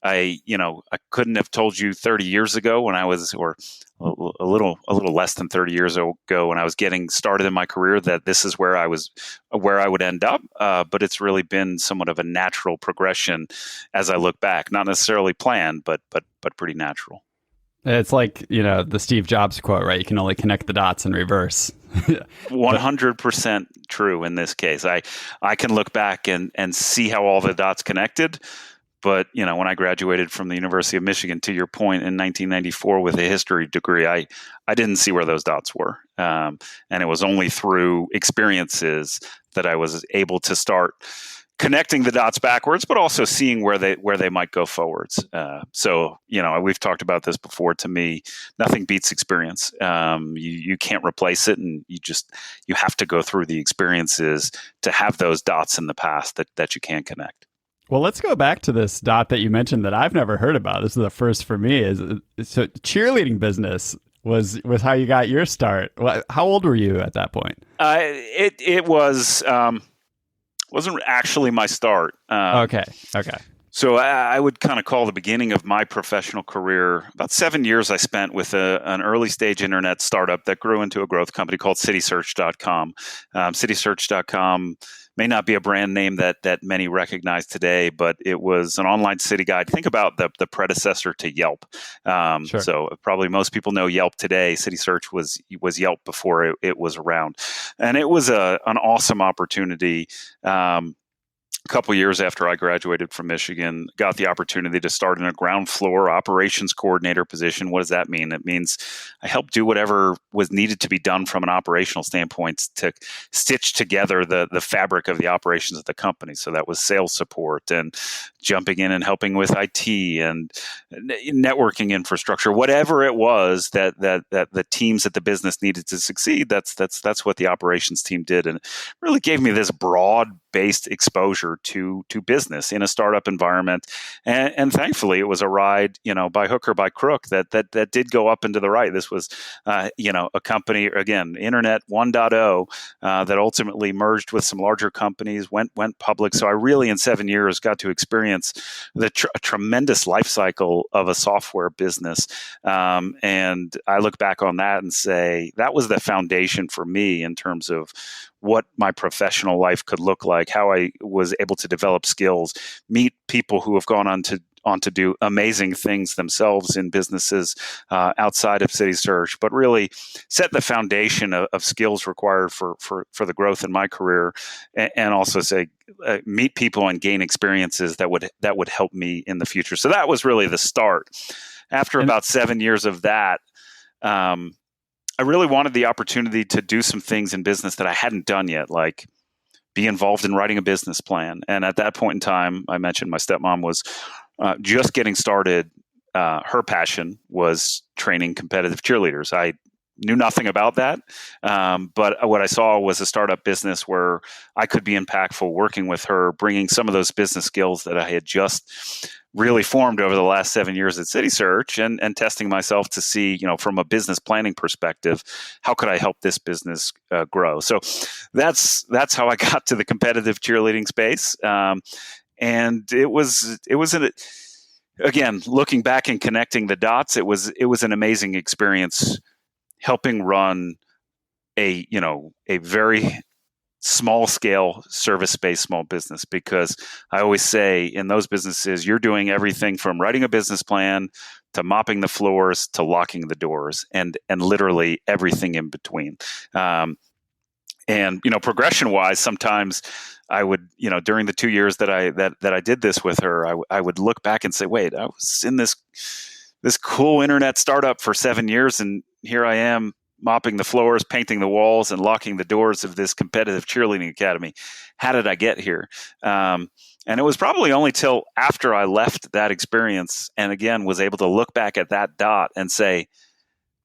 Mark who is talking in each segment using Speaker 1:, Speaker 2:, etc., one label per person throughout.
Speaker 1: I couldn't have told you 30 years ago when I was, or a little less than 30 years ago when I was getting started in my career, that this is where I would end up. But it's really been somewhat of a natural progression as I look back, not necessarily planned, but pretty natural.
Speaker 2: It's like, the Steve Jobs quote, right? You can only connect the dots in reverse. But
Speaker 1: 100% true in this case. I can look back and see how all the dots connected. But, when I graduated from the University of Michigan, to your point, in 1994 with a history degree, I didn't see where those dots were. And it was only through experiences that I was able to start connecting the dots backwards, but also seeing where they might go forwards. So, we've talked about this before. To me, nothing beats experience. You can't replace it, and you have to go through the experiences to have those dots in the past that you can connect.
Speaker 2: well, let's go back to this dot that you mentioned that I've never heard about. This is the first for me. So cheerleading business was how you got your start. How old were you at that point?
Speaker 1: It wasn't actually my start.
Speaker 2: Okay.
Speaker 1: So I would kind of call the beginning of my professional career about 7 years I spent with an early stage internet startup that grew into a growth company called CitySearch.com. CitySearch.com may not be a brand name that many recognize today, but it was an online city guide. Think about the predecessor to Yelp.
Speaker 2: Sure.
Speaker 1: So probably most people know Yelp today. CitySearch was Yelp before it was around. And it was an awesome opportunity. A couple years after I graduated from Michigan, got the opportunity to start in a ground floor operations coordinator position. What does that mean? It means I helped do whatever was needed to be done from an operational standpoint to stitch together the fabric of the operations of the company. So that was sales support and jumping in and helping with IT and networking infrastructure, whatever it was that the teams at the business needed to succeed. That's what the operations team did, and it really gave me this broad-based exposure to business in a startup environment. And thankfully, it was a ride, by hook or by crook that did go up and to the right. This was, a company, again, Internet 1.0, that ultimately merged with some larger companies, went public. So I really, in 7 years, got to experience the tremendous life cycle of a software business. And I look back on that and say that was the foundation for me in terms of what my professional life could look like, how I was able to develop skills, meet people who have gone on to do amazing things themselves in businesses outside of CitySearch, but really set the foundation of skills required for the growth in my career, and also say meet people and gain experiences that would help me in the future. So that was really the start. After about 7 years of that, I really wanted the opportunity to do some things in business that I hadn't done yet, like be involved in writing a business plan. And at that point in time, I mentioned my stepmom was just getting started. Her passion was training competitive cheerleaders. I knew nothing about that, but what I saw was a startup business where I could be impactful, working with her, bringing some of those business skills that I had just really formed over the last 7 years at CitySearch, and testing myself to see, from a business planning perspective, how could I help this business grow? So that's how I got to the competitive cheerleading space, and it was again, looking back and connecting the dots, it was an amazing experience helping run a very small scale service-based small business, because I always say in those businesses, you're doing everything from writing a business plan to mopping the floors to locking the doors, and literally everything in between. And progression wise, sometimes I would, during the 2 years that I did this with her, I would look back and say, wait, I was in this cool internet startup for 7 years, and here I am mopping the floors, painting the walls, and locking the doors of this competitive cheerleading academy. How did I get here? And it was probably only till after I left that experience, and again was able to look back at that dot and say,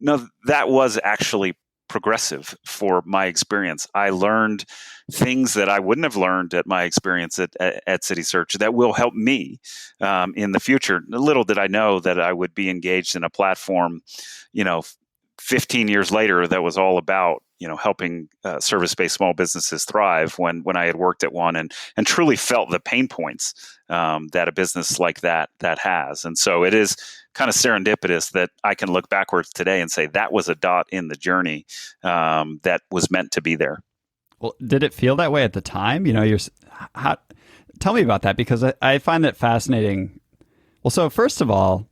Speaker 1: no, that was actually progressive for my experience. I learned things that I wouldn't have learned at my experience at CitySearch that will help me in the future. Little did I know that I would be engaged in a platform, 15 years later, that was all about helping service-based small businesses thrive when I had worked at one and truly felt the pain points that a business like that has. And so it is kind of serendipitous that I can look backwards today and say that was a dot in the journey that was meant to be there.
Speaker 2: Well, did it feel that way at the time? Tell me about that, because I find that fascinating. Well, so first of all,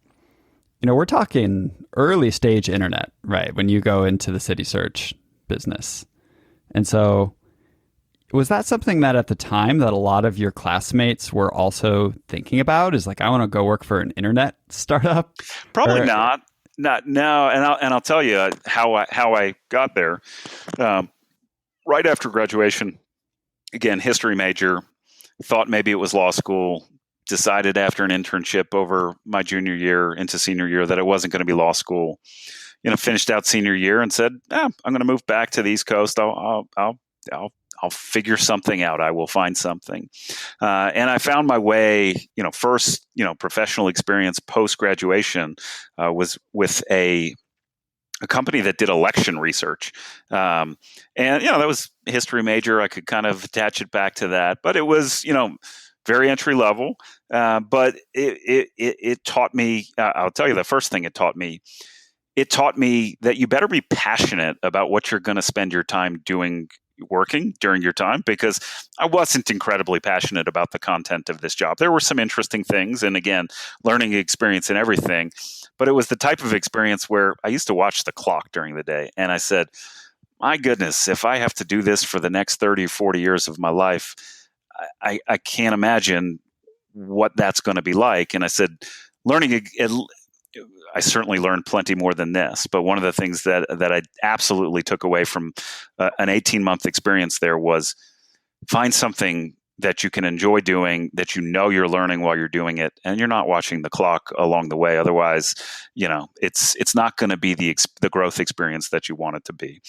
Speaker 2: we're talking early stage internet, right? When you go into the CitySearch business. And so was that something that at the time that a lot of your classmates were also thinking about, is like, I want to go work for an internet startup?
Speaker 1: Probably not. No. And I'll tell you how I got there. Right after graduation, again, history major, thought maybe it was law school, decided after an internship over my junior year into senior year that it wasn't going to be law school. Finished out senior year and said, I'm going to move back to the East Coast. I'll figure something out. I will find something. And I found my way, first, professional experience post-graduation was with a company that did election research. And that was history major. I could kind of attach it back to that, but it was, very entry level. But it taught me, I'll tell you the first thing it taught me that you better be passionate about what you're going to spend your time doing, working during your time, because I wasn't incredibly passionate about the content of this job. There were some interesting things, and again, learning experience and everything, but it was the type of experience where I used to watch the clock during the day, and I said, my goodness, if I have to do this for the next 30, 40 years of my life, I can't imagine what that's going to be like. And I said, I certainly learned plenty more than this, but one of the things that I absolutely took away from an 18-month experience there was find something that you can enjoy doing, that you're learning while you're doing it, and you're not watching the clock along the way. Otherwise, it's not going to be the growth experience that you want it to be.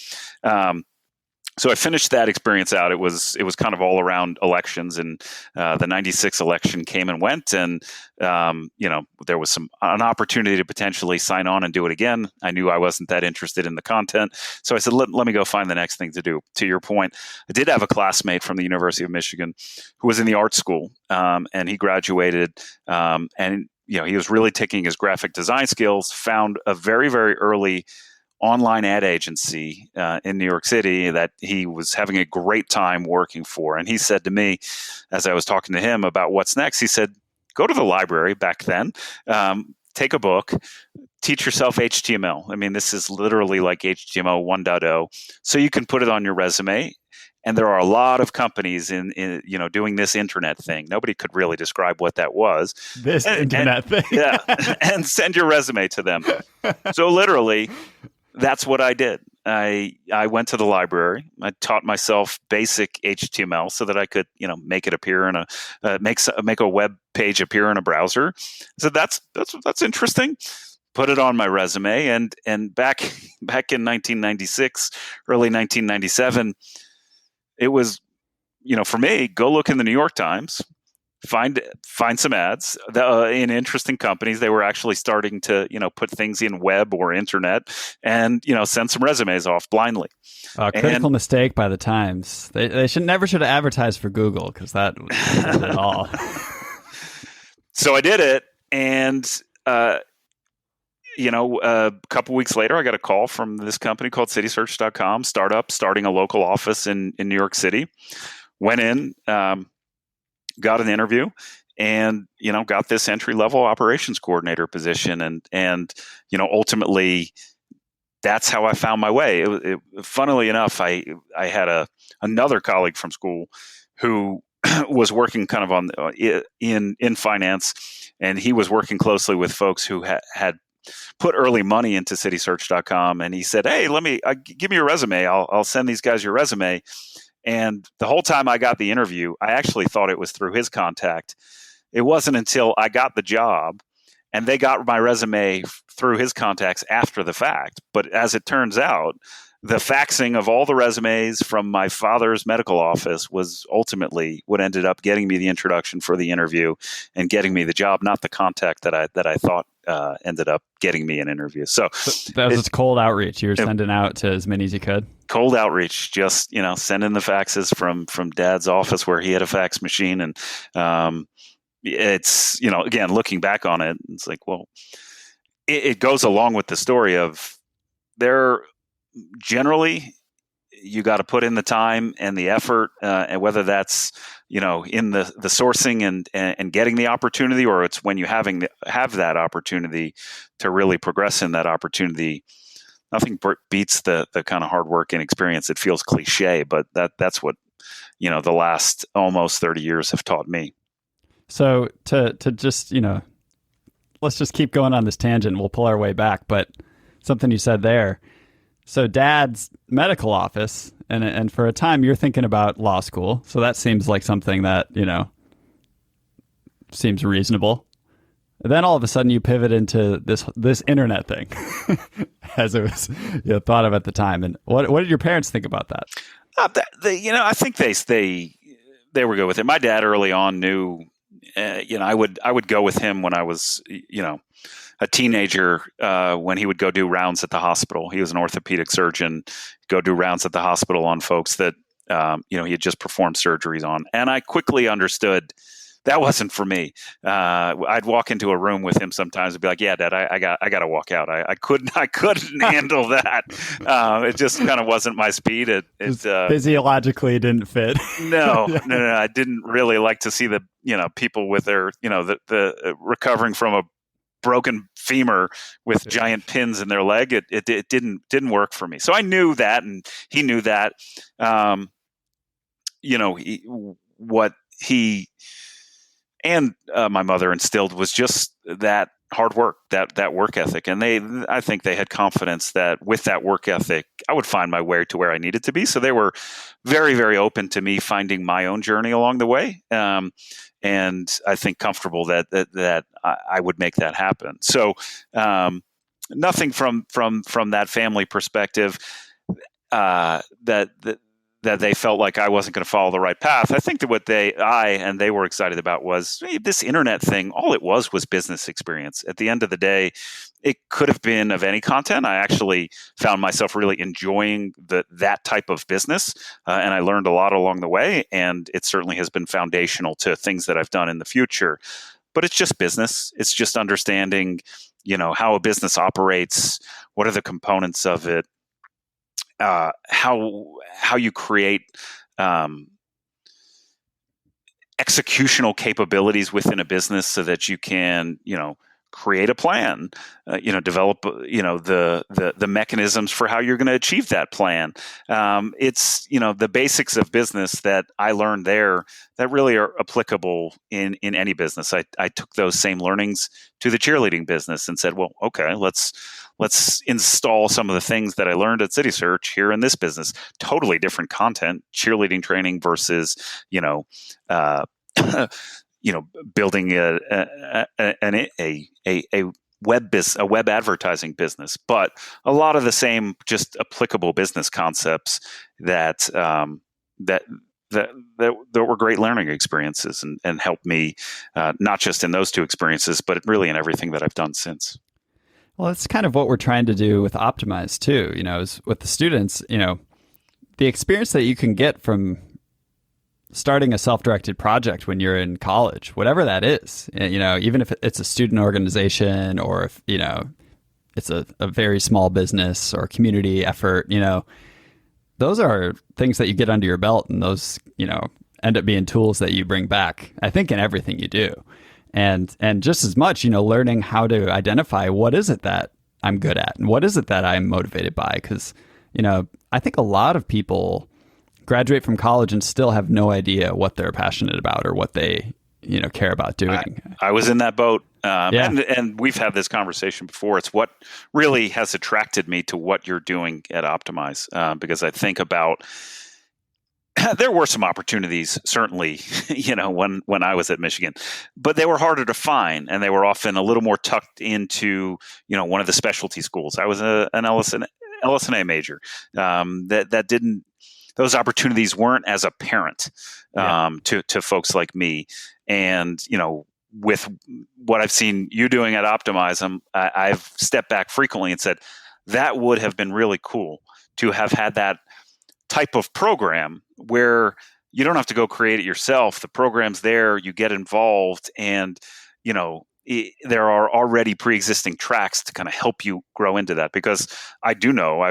Speaker 1: So I finished that experience out. It was kind of all around elections, and the '96 election came and went, and there was an opportunity to potentially sign on and do it again. I knew I wasn't that interested in the content, so I said, let me go find the next thing to do. To your point, I did have a classmate from the University of Michigan who was in the art school, and he graduated, and he was really taking his graphic design skills, found a very, very early online ad agency in New York City that he was having a great time working for. And he said to me, as I was talking to him about what's next, he said, go to the library back then, take a book, teach yourself HTML. I mean, this is literally like HTML 1.0, so you can put it on your resume. And there are a lot of companies in doing this internet thing. Nobody could really describe what that was.
Speaker 2: Internet thing.
Speaker 1: Yeah, and send your resume to them. So literally, that's what I did. I went to the library. I taught myself basic HTML so that I could, make it appear in make a web page appear in a browser. So that's interesting. Put it on my resume, and back in 1996, early 1997, it was, for me, go look in the New York Times. Find some ads in interesting companies. They were actually starting to, put things in web or internet, and send some resumes off blindly.
Speaker 2: Critical mistake by the Times. They should have advertised for Google, because that was it all.
Speaker 1: So I did it, and a couple weeks later, I got a call from this company called CitySearch.com, starting a local office in New York City. Went in. Got an interview, and got this entry level operations coordinator position, and ultimately that's how I found my way. Funnily enough, I had another colleague from school who was working kind of on in finance, and he was working closely with folks who had put early money into CitySearch.com, and he said, "Hey, give me your resume. I'll send these guys your resume." And the whole time I got the interview, I actually thought it was through his contact. It wasn't until I got the job and they got my resume through his contacts after the fact. But as it turns out, the faxing of all the resumes from my father's medical office was ultimately what ended up getting me the introduction for the interview and getting me the job, not the contact that I thought ended up getting me an interview. So
Speaker 2: that was just cold outreach. You were sending out to as many as you could.
Speaker 1: Cold outreach, just sending the faxes from Dad's office where he had a fax machine, and it's again, looking back on it, it's like, well, it goes along with the story of there. Generally, you got to put in the time and the effort, and whether that's in the sourcing and getting the opportunity, or it's when you have that opportunity to really progress in that opportunity. Nothing beats the kind of hard work and experience. It feels cliche, but that's what the last almost 30 years have taught me.
Speaker 2: So to just let's just keep going on this tangent. We'll pull our way back, but something you said there. So Dad's medical office, and for a time you're thinking about law school. So that seems like something that, seems reasonable. And then all of a sudden you pivot into this internet thing as it was thought of at the time. And what did your parents think about that?
Speaker 1: I think they were good with it. My dad early on knew, I would go with him when I was, a teenager, when he would go do rounds at the hospital. He was an orthopedic surgeon, go do rounds at the hospital on folks that, he had just performed surgeries on. And I quickly understood that wasn't for me. I'd walk into a room with him sometimes and be like, "Yeah, Dad, I got to walk out. I couldn't handle that. It just kind of wasn't my speed. It
Speaker 2: physiologically didn't fit."
Speaker 1: No. I didn't really like to see the people with their the recovering from a broken femur with giant pins in their leg. It didn't work for me. So I knew that, and he knew that. What he and my mother instilled was just that hard work, that work ethic. And I think they had confidence that with that work ethic, I would find my way to where I needed to be. So they were very, very open to me finding my own journey along the way. And I think comfortable that I would make that happen. So nothing from that family perspective that they felt like I wasn't going to follow the right path. I think that what they were excited about was, hey, this internet thing. All it was business experience. At the end of the day, it could have been of any content. I actually found myself really enjoying that type of business, and I learned a lot along the way. And it certainly has been foundational to things that I've done in the future. But it's just business. It's just understanding, how a business operates. What are the components of it? How you create executional capabilities within a business so that you can create a plan, develop the mechanisms for how you're going to achieve that plan. It's the basics of business that I learned there that really are applicable in any business. I took those same learnings to the cheerleading business and said, well, okay, let's install some of the things that I learned at CitySearch here in this business. Totally different content, cheerleading training versus, building a web advertising business, but a lot of the same just applicable business concepts that were great learning experiences and helped me not just in those two experiences, but really in everything that I've done since.
Speaker 2: Well, that's kind of what we're trying to do with Optimize too. Is with the students, the experience that you can get from starting a self-directed project when you're in college, whatever that is, even if it's a student organization or if, it's a very small business or community effort, those are things that you get under your belt, and those, end up being tools that you bring back, I think, in everything you do. And just as much, learning how to identify what is it that I'm good at and what is it that I'm motivated by. Because, I think a lot of people graduate from college and still have no idea what they're passionate about or what they, care about doing.
Speaker 1: I was in that boat. And we've had this conversation before. It's what really has attracted me to what you're doing at Optimize, because I think about there were some opportunities, certainly, when I was at Michigan, but they were harder to find, and they were often a little more tucked into, one of the specialty schools. I was an LS&A major. That didn't, those opportunities weren't as apparent to folks like me. And, with what I've seen you doing at Optimize, I've stepped back frequently and said, that would have been really cool to have had that type of program where you don't have to go create it yourself. The program's there, you get involved, and there are already pre-existing tracks to kind of help you grow into that. Because I do know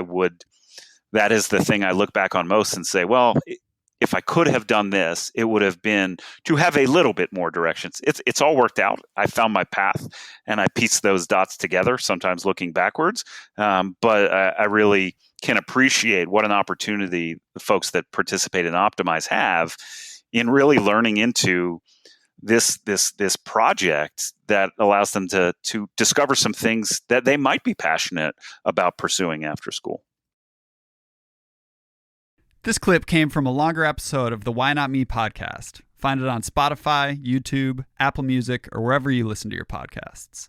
Speaker 1: that is the thing I look back on most and say, well, if I could have done this, it would have been to have a little bit more directions. It's all worked out. I found my path, and I pieced those dots together, sometimes looking backwards. But I really can appreciate what an opportunity the folks that participate in Optimize have in really learning into this project that allows them to discover some things that they might be passionate about pursuing after school.
Speaker 2: This clip came from a longer episode of the Why Not Me podcast. Find it on Spotify, YouTube, Apple Music, or wherever you listen to your podcasts.